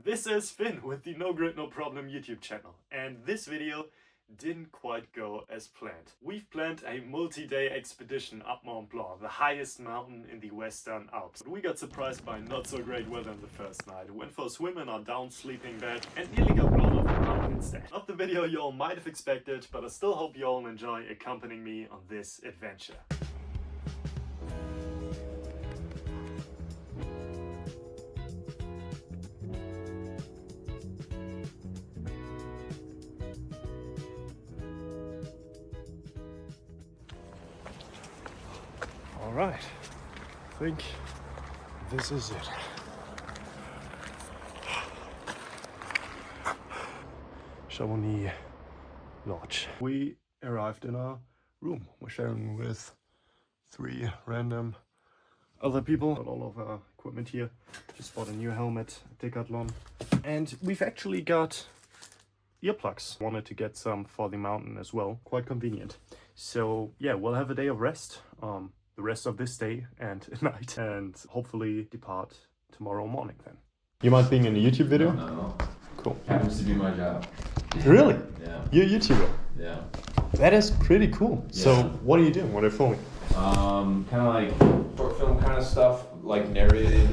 This is Finn with the No Grid No Problem YouTube channel, and this video didn't quite go as planned. We've planned a multi-day expedition up Mont Blanc, the highest mountain in the Western Alps. But we got surprised by not so great weather on the first night. Went for a swim in our down sleeping bag and nearly got blown off the mountain instead. Not the video you all might have expected, but I still hope you all enjoy accompanying me on this adventure. Alright, I think this is it. Chamonix Lodge. We arrived in our room. We're sharing with 3 random other people. Got all of our equipment here. Just bought a new helmet, Decathlon. And we've actually got earplugs. Wanted to get some for the mountain as well. Quite convenient. So yeah, we'll have a day of rest. The rest of this day and night, and hopefully depart tomorrow morning then. You mind being in a YouTube video? No. Cool. Happens to be my job. Really? Yeah. You're a YouTuber? Yeah. That is pretty cool. Yeah. So what are you doing? What are you filming? Kind of like short film kind of stuff, like narrated,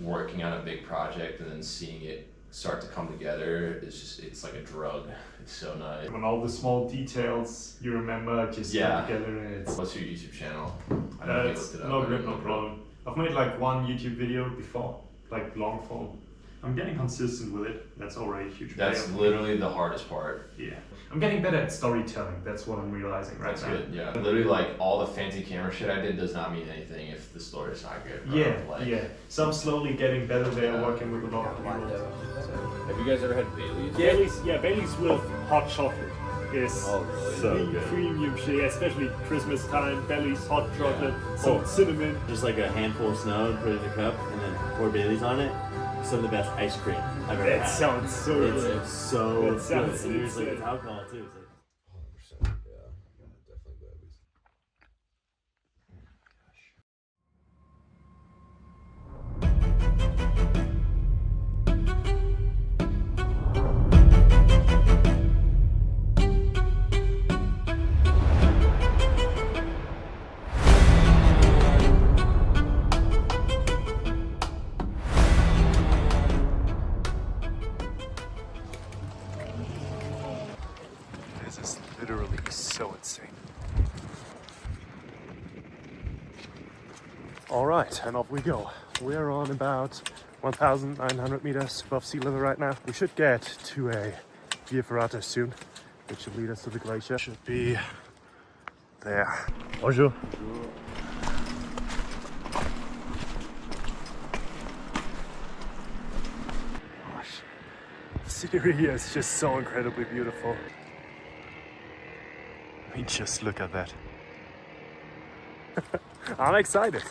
working on a big project and then seeing it start to come together. It's like a drug. It's so nice. When all the small details you remember just come together. What's your YouTube channel? I know you looked it up. No Grid No Problem. I've made like one YouTube video before, like long form. I'm getting consistent with it. That's already a huge. That's literally the hardest part. Yeah. I'm getting better at storytelling. That's what I'm realizing right now. That's good, yeah. Literally, like, all the fancy camera shit I did does not mean anything if the story's not good. Bro. Yeah, like, yeah. So I'm slowly getting better there, working with a lot of people. Have you guys ever had Bailey's? Bailey's with hot chocolate is so the premium shit, especially Christmas time. Bailey's hot chocolate, some cinnamon. Just like a handful of snow and put it in a cup and then pour Bailey's on it. Some of the best ice cream I've ever had. That sounds so good. It's so good. Sounds And there's like alcohol too. It's like, 100%. Yeah, definitely Bailey's. This is literally so insane. Alright, and off we go. We're on about 1,900 meters above sea level right now. We should get to a via ferrata soon, which should lead us to the glacier. Should be there. Bonjour. Gosh, the scenery here is just so incredibly beautiful. I mean, just look at that. I'm excited.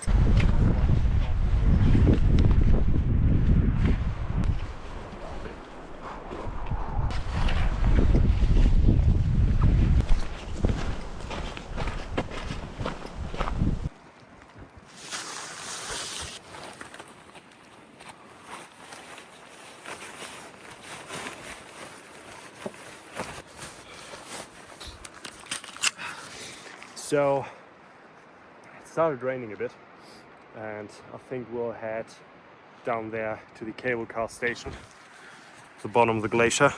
So it started raining a bit, and I think we'll head down there to the cable car station, the bottom of the glacier,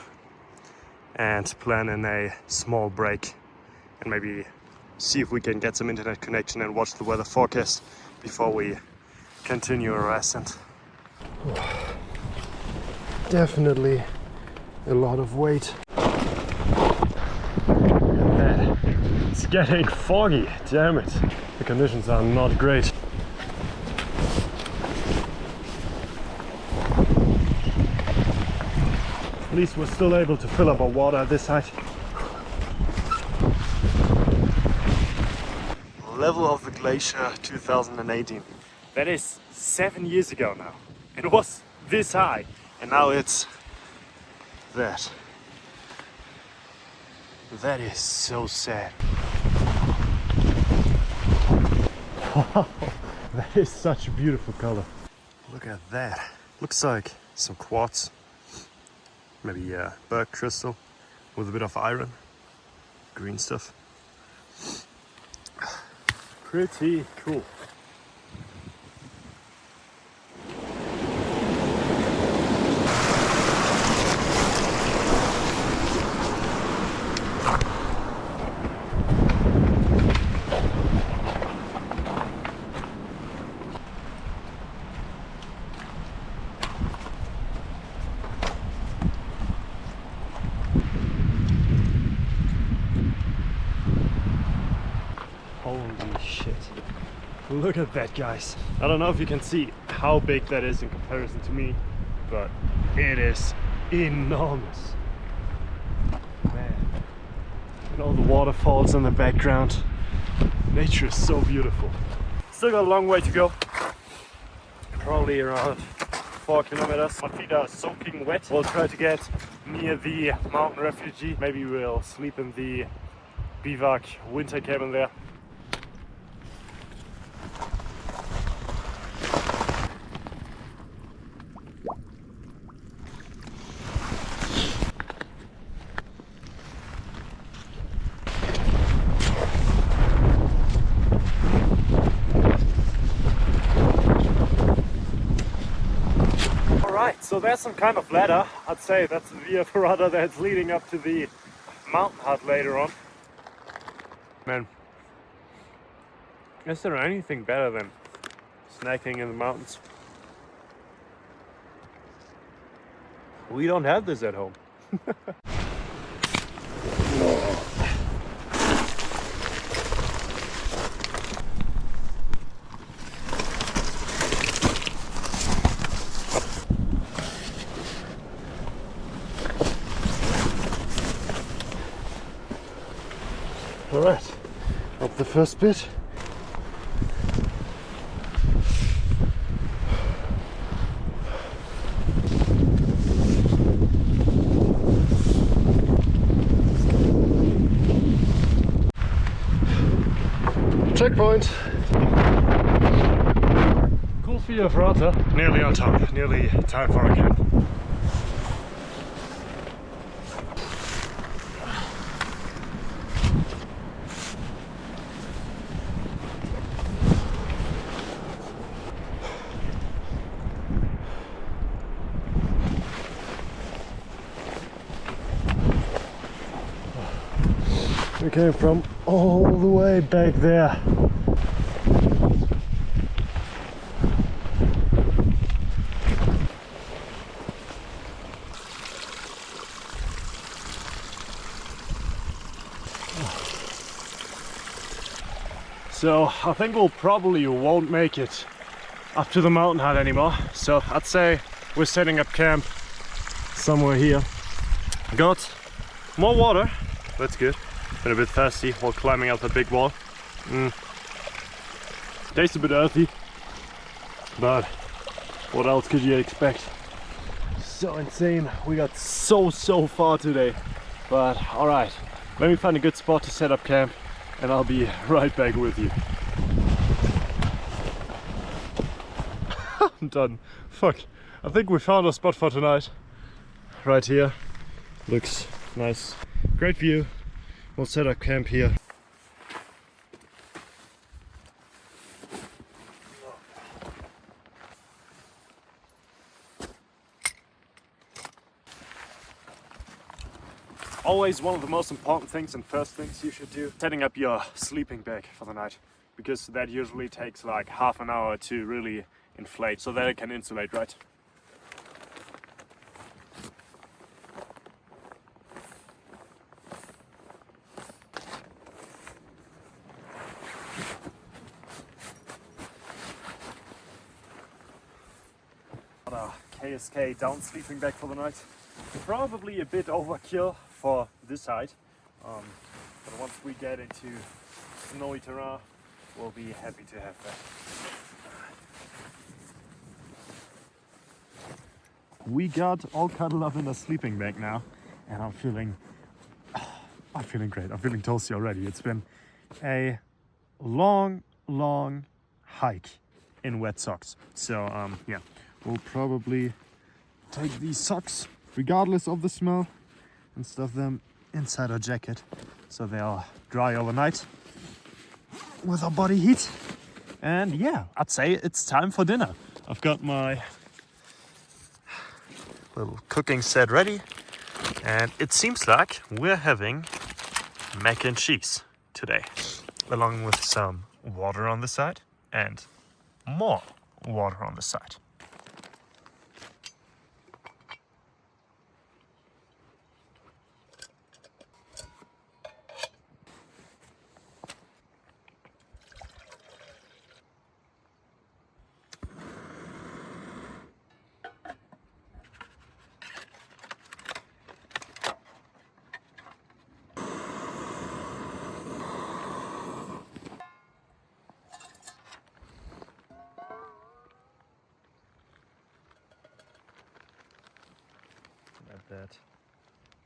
and plan in a small break and maybe see if we can get some internet connection and watch the weather forecast before we continue our ascent. Definitely a lot of weight. It's getting foggy, damn it. The conditions are not great. At least we're still able to fill up our water at this height. Level of the glacier 2018. That is 7 years ago now. It was this high, and now it's that. That is so sad. Wow, that is such a beautiful color. Look at that. Looks like some quartz. maybe berg crystal with a bit of iron, green stuff. Pretty cool. Holy shit. Look at that, guys. I don't know if you can see how big that is in comparison to me, but it is enormous. Man. And all the waterfalls in the background. Nature is so beautiful. Still got a long way to go. Probably around 4 kilometers. My feet are soaking wet. We'll try to get near the mountain refugee. Maybe we'll sleep in the bivouac winter cabin there. So there's some kind of ladder. I'd say that's the via ferrata that's leading up to the mountain hut later on. Man, is there anything better than snacking in the mountains? We don't have this at home. All right, up the first bit. Checkpoint. Cool via ferrata. Nearly on top. Nearly time for a camp. We came from all the way back there. So I think we'll probably won't make it up to the mountain hut anymore. So I'd say we're setting up camp somewhere here. Got more water, that's good. Been a bit thirsty while climbing up the big wall. Tastes a bit earthy, but what else could you expect? So insane. We got so far today, but all right, let me find a good spot to set up camp and I'll be right back with you. I'm done. Fuck, I think we found our spot for tonight. Right here, looks nice, great view. We'll set up camp here. Always one of the most important things and first things you should do, setting up your sleeping bag for the night, because that usually takes like half an hour to really inflate so that it can insulate, right? KSK down sleeping bag for the night. Probably a bit overkill for this height, but once we get into snowy terrain, we'll be happy to have that. We got all cuddled up in a sleeping bag now, and I'm feeling great. I'm feeling toasty already. It's been a long hike in wet socks. So yeah, we'll probably take these socks regardless of the smell, and stuff them inside our jacket so they are dry overnight with our body heat. And yeah, I'd say it's time for dinner. I've got my little cooking set ready, and it seems like we're having mac and cheese today, along with some water on the side and more water on the side. Let that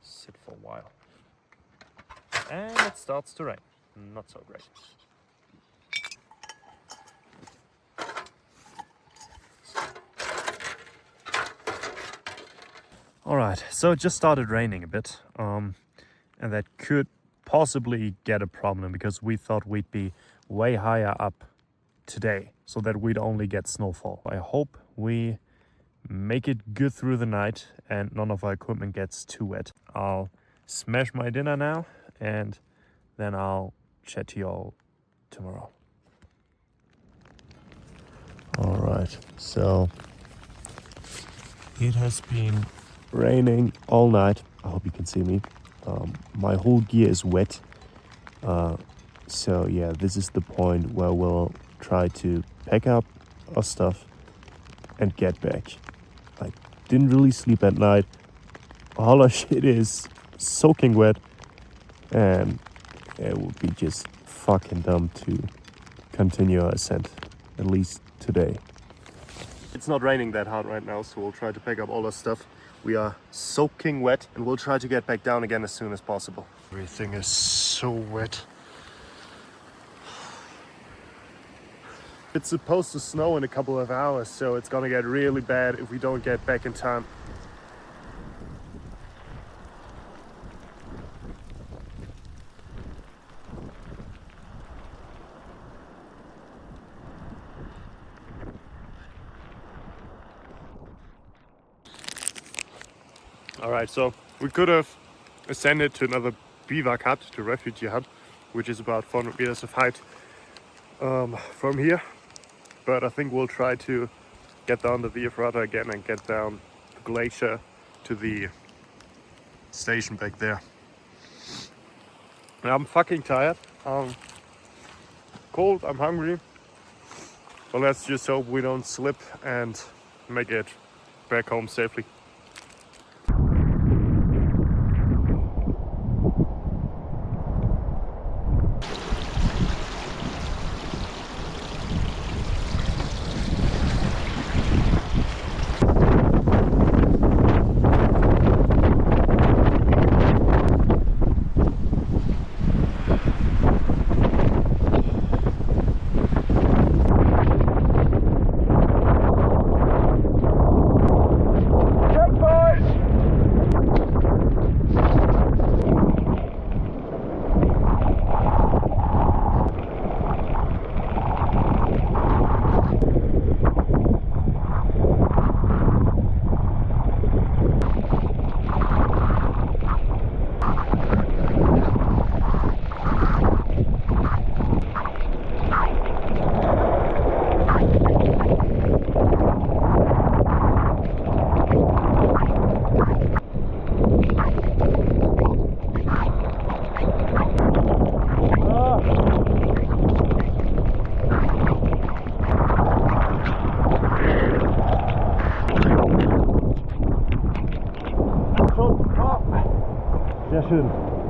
sit for a while. And it starts to rain. Not so great. Alright, so it just started raining a bit. And that could possibly get a problem because we thought we'd be way higher up today so that we'd only get snowfall. I hope we make it good through the night and none of our equipment gets too wet. I'll smash my dinner now and then I'll chat to you all tomorrow. Alright, so it has been raining all night. I hope you can see me. My whole gear is wet. So yeah, this is the point where we'll try to pack up our stuff and get back. I didn't really sleep at night. All our shit is soaking wet, and it would be just fucking dumb to continue our ascent, at least today. It's not raining that hard right now, so we'll try to pack up all our stuff. We are soaking wet, and we'll try to get back down again as soon as possible. Everything is so wet. It's supposed to snow in a couple of hours, so it's gonna get really bad if we don't get back in time. Alright, so we could have ascended to another bivouac hut, to refugee hut, which is about 400 meters of height from here. But I think we'll try to get down the Via Ferrata again and get down the glacier to the station back there. I'm fucking tired. I'm cold, I'm hungry. So let's just hope we don't slip and make it back home safely. Sehr schön.